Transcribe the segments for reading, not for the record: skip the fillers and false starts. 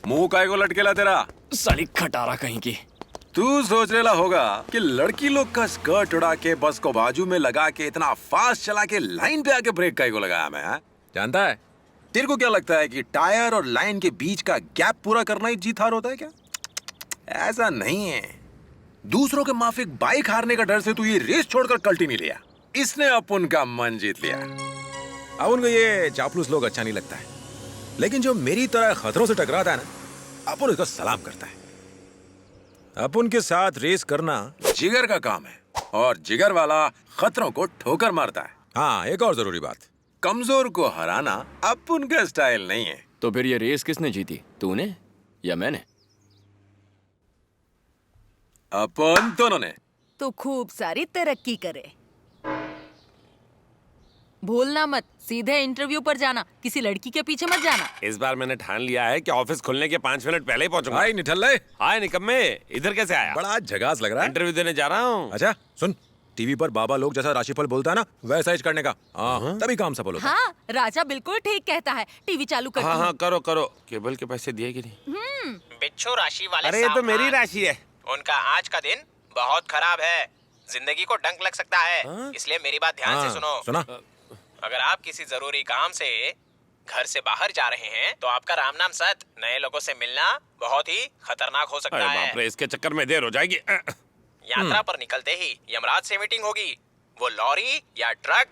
मुंह काय को लटकेला तेरा? साली खटारा कहीं की। तू सोच रेला होगा कि लड़की लोग का स्कर्ट उड़ा के बस को बाजू में लगा के इतना फास्ट चला के लाइन पे आके ब्रेक काय को लगाया मैं, हा? जानता है तेरे को क्या लगता है कि टायर और लाइन के बीच का गैप पूरा करना ही जीत हार होता है क्या? ऐसा नहीं है। दूसरों के माफिक बाइक हारने का डर से तू ये रेस छोड़कर कल्टी नहीं लिया। इसने अपन का मन जीत लिया। अब उनको ये चापलूस लोग अच्छा नहीं लगता है, लेकिन जो मेरी तरह खतरों से टकराता है ना, अपन उसको सलाम करता है। अपन के साथ रेस करना जिगर का काम है और जिगर वाला खतरों को ठोकर मारता है। हाँ, एक और जरूरी बात, कमजोर को हराना अपन का स्टाइल नहीं है। तो फिर ये रेस किसने जीती, तूने या मैंने? अपन दोनों ने। तो खूब सारी तरक्की करे। भूलना मत, सीधे इंटरव्यू पर जाना, किसी लड़की के पीछे मत जाना। इस बार मैंने ठान लिया है कि ऑफिस खुलने के 5 मिनट पहले ही पहुंचूंगा। हाय निठल्ले। हाय निकम्मे, इधर कैसे आया? बड़ा झगास लग रहा है। इंटरव्यू देने जा रहा हूँ। अच्छा सुन, टीवी पर बाबा लोग जैसा राशिफल बोलता है ना, वैसा ही करने का। हाँ, तभी काम सफल होता है। हाँ, राजा बिल्कुल ठीक कहता है। टीवी चालू कर। हाँ करो करो। केबल के पैसे दिए कि नहीं? बिच्छू राशि वाले अरे ये तो सावधान। मेरी राशि है। उनका आज का दिन बहुत खराब है, जिंदगी को डंक लग सकता है। इसलिए मेरी बात ध्यान से सुनो। सुना? अगर आप किसी जरूरी काम से घर से बाहर जा रहे हैं तो आपका राम नाम सत नए लोगों से मिलना बहुत ही खतरनाक हो सकता अरे है। बाप रे, इसके चक्कर में देर हो जाएगी। यात्रा पर निकलते ही यमराज से मीटिंग होगी। वो लॉरी या ट्रक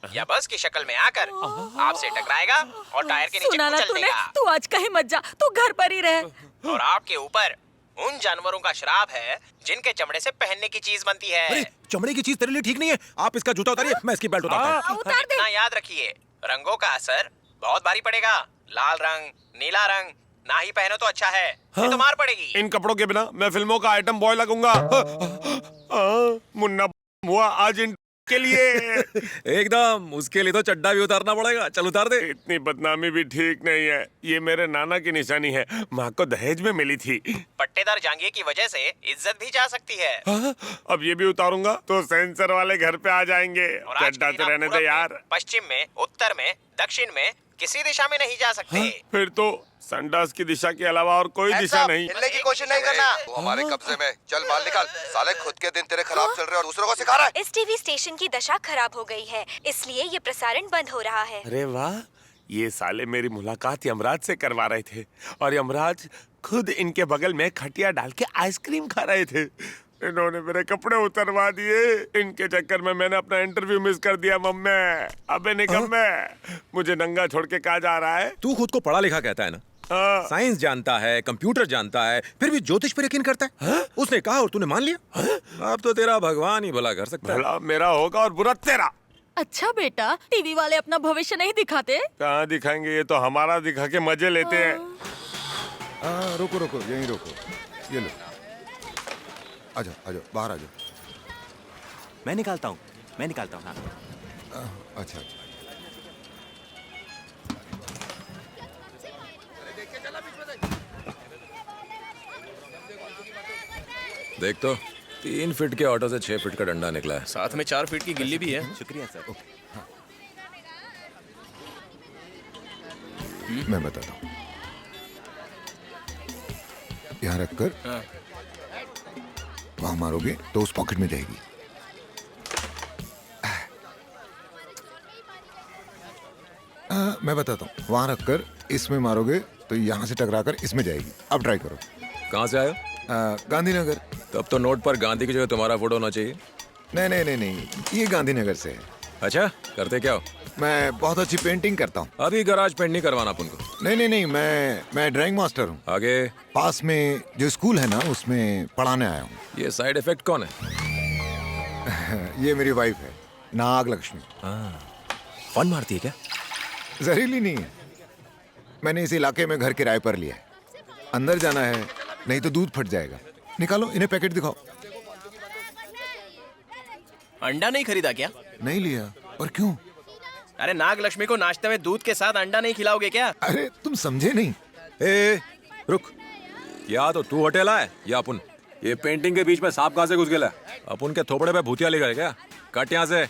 या बस की शक्ल में आकर आपसे टकराएगा और टायर के नीचे सुना ना कुचल तूने? देगा। तू आज कहीं मत जा, तू घर पर ही रह। और आपके ऊपर उन जानवरों का श्राप है जिनके चमड़े से पहनने की चीज बनती है। अरे चमड़े की चीज तेरे लिए ठीक नहीं है। आप इसका जूता उतारिए, मैं इसकी बेल्ट उतारता हूँ। उतार दे। इतना याद रखिए, रंगों का असर बहुत भारी पड़ेगा। लाल रंग, नीला रंग ना ही पहनो तो अच्छा है, नहीं तो मार पड़ेगी। इन कपड़ों के बिना मैं फिल्मों का आइटम बॉय लगूंगा। मुन्ना हुआ आज इन के लिए। एकदम, उसके लिए तो चड्डा भी उतारना पड़ेगा। चल उतार दे। इतनी बदनामी भी ठीक नहीं है। ये मेरे नाना की निशानी है, माँ को दहेज में मिली थी। पट्टेदार जांघिए की वजह से इज्जत भी जा सकती है। अब ये भी उतारूंगा तो सेंसर वाले घर पे आ जाएंगे। और आज चड्डा के तो दिन आप रहने पूरब दे में, यार। पश्चिम में, उत्तर में, दक्षिण में किसी दिशा में नहीं जा सकते। फिर तो संडास की दिशा के अलावा और कोई दिशा नहीं। हिलने की कोशिश नहीं करना। वो हमारे कब्जे में। चल माल निकाल। साले खुद के दिन तेरे खराब चल रहे और दूसरों को सिखा रहा है। इस टीवी स्टेशन की दशा खराब हो गई है, इसलिए ये प्रसारण बंद हो रहा है। अरे वाह, ये साले मेरी मुलाकात यमराज से करवा रहे थे और यमराज खुद इनके बगल में खटिया डाल के आइसक्रीम खा रहे थे। इन्होंने मेरे कपड़े उतरवा दिए। इनके चक्कर में मैंने अपना इंटरव्यू मिस कर दिया। मम्मी, अबे निकम्मे, मुझे नंगा छोड़ के कहा जा रहा है? तू खुद को पढ़ा लिखा कहता है ना, साइंस जानता है, कंप्यूटर जानता है, फिर भी ज्योतिष पर यकीन करता है। उसने कहा और तूने मान लिया। अब तो तेरा भगवान ही भला कर सकता है। भला मेरा होगा और बुरा तेरा। अच्छा बेटा, टीवी वाले अपना भविष्य नहीं दिखाते? कहाँ दिखाएंगे, ये तो हमारा दिखा के मजे लेते हैं। रुको रुको, यहीं रुको। ये लो, आजा आजा, बाहर आजा। मैं निकालता हूँ। हाँ। अच्छा अच्छा। देख तो, 3 फीट के ऑटो से 6 फीट का डंडा निकला है। साथ में 4 फीट की गिल्ली भी है। शुक्रिया सर। मैं बताता हूँ। यहाँ रखकर वहां मारोगे तो उस पॉकेट में जाएगी। मैं बताता हूँ, वहां रखकर इसमें मारोगे तो यहाँ से टकराकर इसमें जाएगी। अब ट्राई करो। कहाँ से आयो? गांधीनगर। तब तो नोट पर गांधी की जगह तुम्हारा फोटो होना चाहिए। नहीं नहीं नहीं नहीं, ये गांधीनगर से है। अच्छा, करते क्या हो? मैं बहुत अच्छी पेंटिंग करता हूँ। अभी गराज पेंट नहीं करवाना अपन को। नहीं नहीं नहीं, मैं ड्राइंग मास्टर हूँ। आगे? पास में जो स्कूल है ना, उसमें पढ़ाने आया हूँ। ये साइड इफेक्ट कौन है? ये मेरी वाइफ है, नाग लक्ष्मी। फन मारती है क्या? जहरीली नहीं है। मैंने इस इलाके में घर किराए पर लिया है। अंदर जाना है, नहीं तो दूध फट जाएगा। निकालो, इन्हें पैकेट दिखाओ। अंडा नहीं खरीदा क्या? नहीं लिया। और क्यों? अरे नाग लक्ष्मी को नाश्ते में दूध के साथ अंडा नहीं खिलाओगे क्या? अरे तुम समझे नहीं। ए, रुक। या तो तू होटल है या अपन। ये पेंटिंग के बीच में सांप कहाँ से घुस गया? अपन के थोपड़े पे भूतिया लिखा है क्या? कट यहाँ से,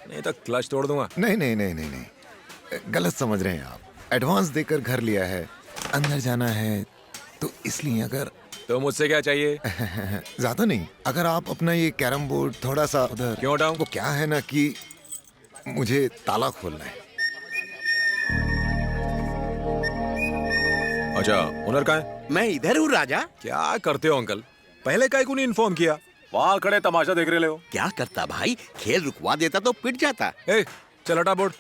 नहीं तो क्लच तोड़ दूंगा। नहीं नहीं नहीं नहीं नहीं, गलत समझ रहे हैं आप। एडवांस देकर घर लिया है, अंदर जाना है तो इसलिए अगर तो मुझसे क्या चाहिए? ज्यादा नहीं, अगर आप अपना ये कैरम बोर्ड थोड़ा सा उधर। क्यों हटाऊं? वो क्या है ना कि मुझे ताला खोलना है। अच्छा, ओनर कहाँ है? मैं इधर हूँ राजा। क्या करते हो अंकल? पहले काहे को नहीं इन्फॉर्म किया? वहाँ खड़े तमाशा देख रहे हो। क्या करता भाई, खेल रुकवा देता तो पिट जाता। ए, चल हटा बोर्ड।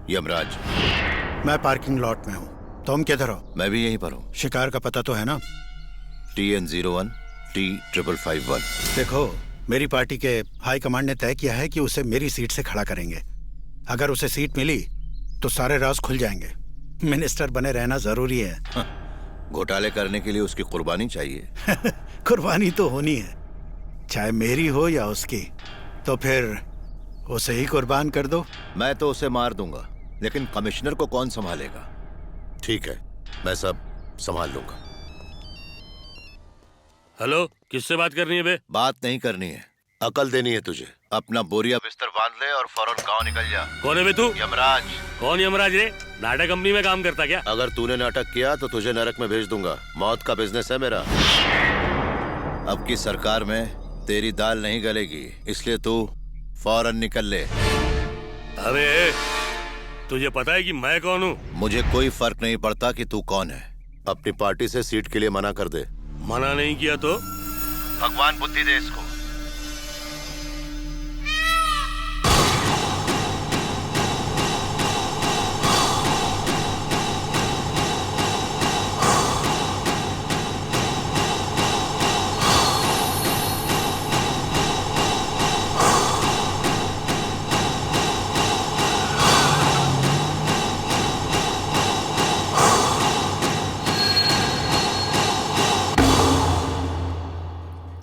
यमराज, मैं पार्किंग लॉट में हूँ। तुम किधर हो? मैं भी यहीं पर हूँ। शिकार का पता तो है ना? TN01 T5551। देखो, मेरी पार्टी के हाई कमांड ने तय किया है कि उसे मेरी सीट से खड़ा करेंगे। अगर उसे सीट मिली तो सारे राज खुल जाएंगे। मिनिस्टर बने रहना जरूरी है। घोटाले करने के लिए उसकी कुर्बानी चाहिए। कुर्बानी तो होनी है, चाहे मेरी हो या उसकी। तो फिर उसे ही कुर्बान कर दो। मैं तो उसे मार दूंगा, लेकिन कमिश्नर को कौन संभालेगा? ठीक है, मैं सब संभाल लूंगा। हेलो, किससे बात करनी है बे? बात नहीं करनी है, अकल देनी है तुझे। अपना बोरिया बिस्तर बांध ले और फौरन गांव निकल जा। कौन है बे तू? यमराज। कौन यमराज रे? नाटक कंपनी में काम करता क्या? अगर तूने नाटक किया तो तुझे नरक में भेज दूंगा। मौत का बिजनेस है मेरा। अब की सरकार में तेरी दाल नहीं गलेगी, इसलिए तू फौरन निकल ले। अबे, तुझे पता है कि मैं कौन हूँ? मुझे कोई फर्क नहीं पड़ता कि तू कौन है। अपनी पार्टी से सीट के लिए मना कर दे। मना नहीं किया तो? भगवान बुद्धि दे इसको।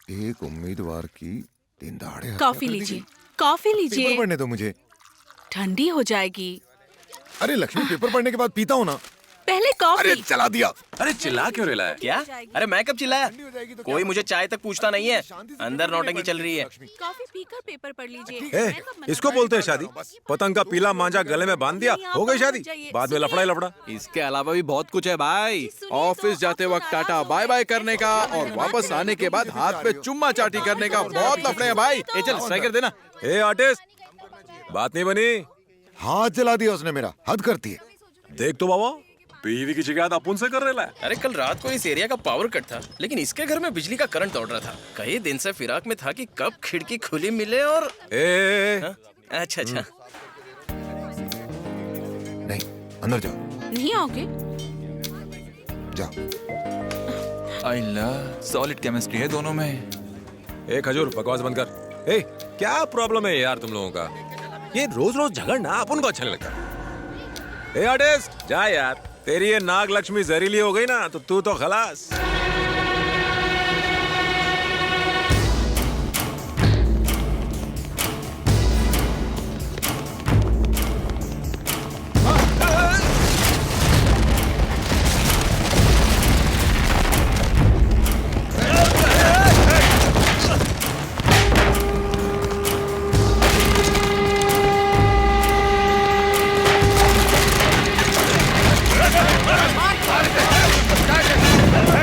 एक उम्मीदवार की दिन दहाड़े हत्या कॉफी कर दी लीजिए, गई। कॉफी पेपर लीजिए। पढ़ने दो मुझे। ठंडी हो जाएगी। अरे लक्ष्मी, पेपर पढ़ने के बाद पीता हूँ ना। पहले कॉफी। अरे चला दिया। अरे चिल्ला क्यों रहा है? क्या? अरे मैं कब चिल्लाया? कोई मुझे चाय तक पूछता नहीं है। अंदर नौटंकी चल रही है। कॉफी पीकर पेपर पढ़ लीजिए। ए, इसको बोलते हैं शादी? पतंग का पीला मांझा गले में बांध दिया, हो गई शादी। बाद में लफड़ा ही लफड़ा। इसके अलावा भी बहुत कुछ है भाई। ऑफिस जाते वक्त टाटा बाय बाय करने का और वापस आने के बाद हाथ पे चुम्मा चाटी करने का बहुत लफड़े हैं भाई। ए चल स्ट्राइकर देना। ए आर्टिस्ट, बात नहीं बनी। हाथ जला दिया उसने मेरा, हद करती है। देख तो बाबा, बीवी की शिकायत अपन से कर रहा है। अरे कल रात को इस एरिया का पावर कट था, लेकिन इसके घर में बिजली का करंट दौड़ रहा था। कई दिन से फिराक में था कि कब खिड़की खुली मिले और ए, अच्छा अच्छा। नहीं, अंदर जाओ। नहीं आओगे? जाओ। आइला, सॉलिड केमिस्ट्री है दोनों में। ए खजूर, बकवास बंद कर। ए, क्या प्रॉब्लम है यार तुम लोगों का? ये रोज रोज झगड़ना अपन को अच्छा नहीं लगता। ए आर्टिस्ट, जा यार। तेरी ये नाग लक्ष्मी जहरीली हो गई ना, तो तू तो खलास।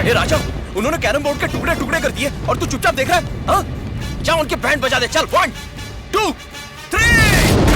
ए राजा, उन्होंने कैरम बोर्ड के टुकड़े टुकड़े कर दिए और तू चुपचाप देख रहा है? हाँ? जा उनके बैंड बजा दे। चल, 1 2 3।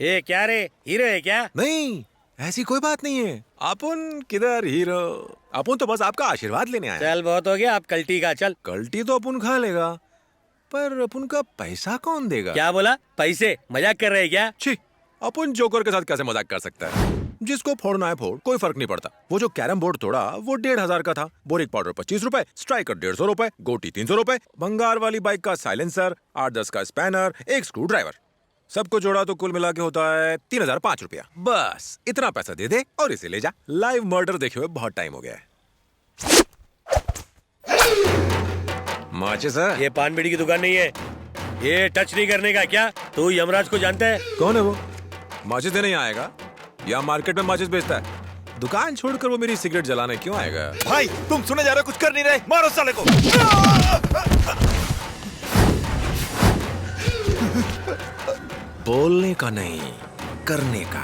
ये क्या रे, हीरो है क्या? नहीं, ऐसी कोई बात नहीं है। अपन किधर हीरो, अपन तो बस आपका आशीर्वाद लेने आए। चल बहुत हो गया, आप कल्टी का चल। कल्टी तो अपन खा लेगा, पर अपन का पैसा कौन देगा? क्या बोला? पैसे? मजाक कर रहे क्या? छी, अपन जोकर के साथ कैसे मजाक कर सकता है? जिसको फोड़ना है फोड़, कोई फर्क नहीं पड़ता। वो जो कैरम बोर्ड तोड़ा वो 1500 का था, बोरिक पाउडर 25 रुपए, स्ट्राइकर 150 रुपए, गोटी 300 रुपए, भंगार वाली बाइक का साइलेंसर, 8-10 का स्पैनर, एक स्क्रू ड्राइवर, सबको जोड़ा तो कुल मिला के होता है 3005 रुपया। बस इतना पैसा दे दे और इसे ले जा। लाइव मर्डर देखे हुए बहुत टाइम हो गया है। माचिस है? ये पान बीड़ी की दुकान नहीं है, ये टच नहीं करने का। क्या तू यमराज को जानता है? कौन है वो? माचिस देने यहाँ आएगा या मार्केट में माचिस बेचता है? दुकान छोड़कर वो मेरी सिगरेट जलाने क्यों आएगा? भाई तुम सुने जा रहे हो, कुछ कर नहीं रहे, मारो साले को। बोलने का नहीं, करने का।